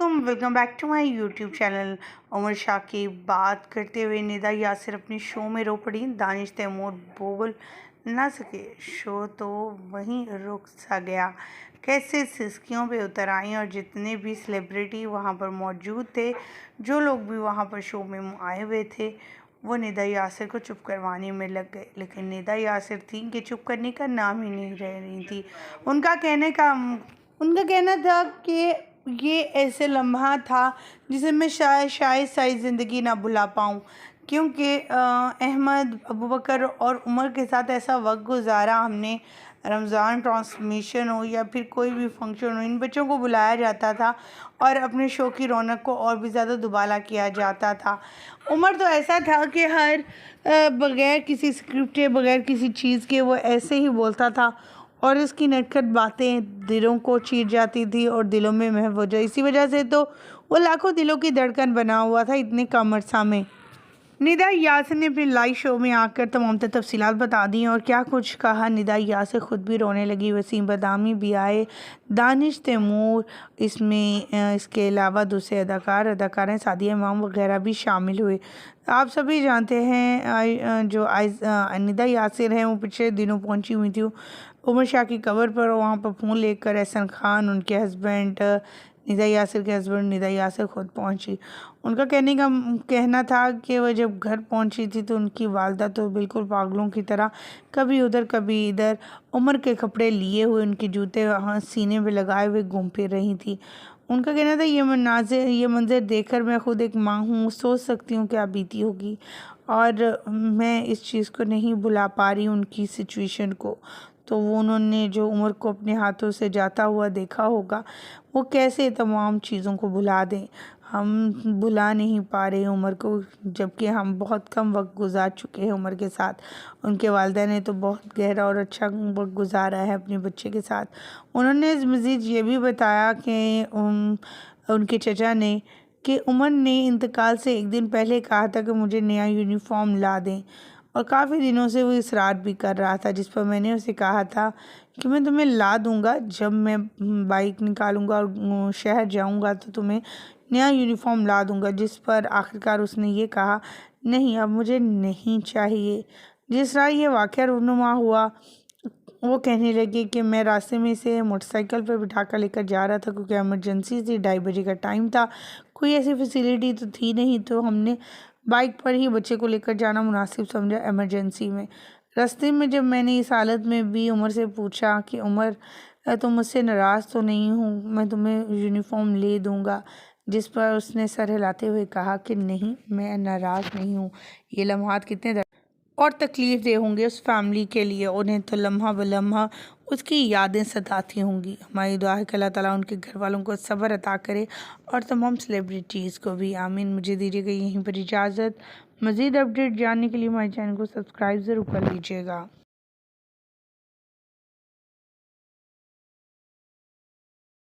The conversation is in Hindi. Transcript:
वालेकुम, welcome back to my YouTube channel. Umar Shah की बात करते हुए निदा यासिर अपनी शो में रो पड़ी। दानिश तैमूर बोल ना सके, शो तो वहीं रुक सा गया। कैसे सिस्कियों पे उतर आई और जितने भी सेलिब्रिटी वहाँ पर मौजूद थे, जो लोग भी वहाँ पर शो में आए हुए थे, वो निदा यासिर को चुप करवाने में लग गए। लेकिन निदा यासिर थी कि चुप करने का नाम ही नहीं रह रही थी। उनका कहना था कि ये ऐसे लम्हा था जिसे मैं शायद सारी ज़िंदगी ना भुला पाऊँ, क्योंकि अहमद, अबू बकर और उमर के साथ ऐसा वक्त गुजारा हमने। रमज़ान ट्रांसमिशन हो या फिर कोई भी फंक्शन हो, इन बच्चों को बुलाया जाता था और अपने शो की रौनक को और भी ज़्यादा दुबाला किया जाता था। उमर तो ऐसा था कि हर बग़ैर किसी स्क्रिप्ट के, बग़ैर किसी चीज़ के वो ऐसे ही बोलता था और उसकी नटखट बातें दिलों को चीर जाती थी और दिलों में महव। इसी वजह से तो वो लाखों दिलों की धड़कन बना हुआ था इतने कम अरसा में। निदा यासिर ने अपने लाइव शो में आकर तमाम तफसीलात बता दी और क्या कुछ कहा। निदा यासिर खुद भी रोने लगी, वसीम बदामी भी आए, दानिश तैमूर, इसके अलावा दूसरे अदाकारें सादिया इमाम वगैरह भी शामिल हुए। आप सभी जानते हैं निदा यासिर हैं, वो पिछले दिनों पहुंची हुई थी उमर शाह की कबर पर। वहाँ पर फ़ोन लेकर एहसन खान, उनके हस्बैंड, निदा यासिर के हस्बैंड निदा यासिर खुद पहुंची। उनका कहना था कि वह जब घर पहुंची थी तो उनकी वालदा तो बिल्कुल पागलों की तरह कभी उधर कभी इधर उमर के कपड़े लिए हुए, उनके जूते वहाँ सीने पे लगाए हुए घूम फिर रही थी। उनका कहना था, ये मंज़र देखकर मैं खुद एक माँ हूँ, सोच सकती हूँ क्या बीती होगी और मैं इस चीज़ को नहीं भुला पा रही उनकी सिचुएशन को। तो वो उन्होंने जो उमर को अपने हाथों से जाता हुआ देखा होगा, वो कैसे तमाम चीज़ों को भुला दें। हम भुला नहीं पा रहे उमर को, जबकि हम बहुत कम वक्त गुजार चुके हैं उमर के साथ। उनके वालिदा ने तो बहुत गहरा और अच्छा वक्त गुजारा है अपने बच्चे के साथ। उन्होंने मज़ीद ये भी बताया कि उनके चचा ने कि उमर ने इंतकाल से एक दिन पहले कहा था कि मुझे नया यूनिफॉर्म ला दें, और काफ़ी दिनों से वो इसरार भी कर रहा था, जिस पर मैंने उसे कहा था कि मैं तुम्हें ला दूंगा, जब मैं बाइक निकालूंगा और शहर जाऊंगा तो तुम्हें नया यूनिफॉर्म ला दूंगा। जिस पर आखिरकार उसने ये कहा, नहीं अब मुझे नहीं चाहिए। जिस राह ये वाक़या रूनुमा हुआ, वो कहने लगे कि मैं रास्ते में से मोटरसाइकिल पर बिठा कर लेकर जा रहा था क्योंकि इमरजेंसी थी, 2:30 का टाइम था, कोई ऐसी फैसिलिटी तो थी नहीं, तो हमने बाइक पर ही बच्चे को लेकर जाना मुनासिब समझा इमरजेंसी में। रास्ते में जब मैंने इस हालत में भी उमर से पूछा कि उमर तुम मुझसे नाराज़ तो नहीं हूँ, मैं तुम्हें यूनिफॉर्म ले दूँगा, जिस पर उसने सर हिलाते हुए कहा कि नहीं, मैं नाराज़ नहीं हूँ। ये लम्हात कितने और तकलीफ़ दे होंगे उस फैमिली के लिए, उन्हें तो लम्हा ब लम्हा उसकी यादें सताती होंगी। हमारी दुआ है कि अल्लाह ताला उनके घर वालों को सब्र अता करे और तमाम सेलिब्रिटीज़ को भी, आमीन। मुझे दीजिएगा यहीं पर इजाज़त। मज़ीद अपडेट जानने के लिए हमारे चैनल को सब्सक्राइब ज़रूर कर लीजिएगा।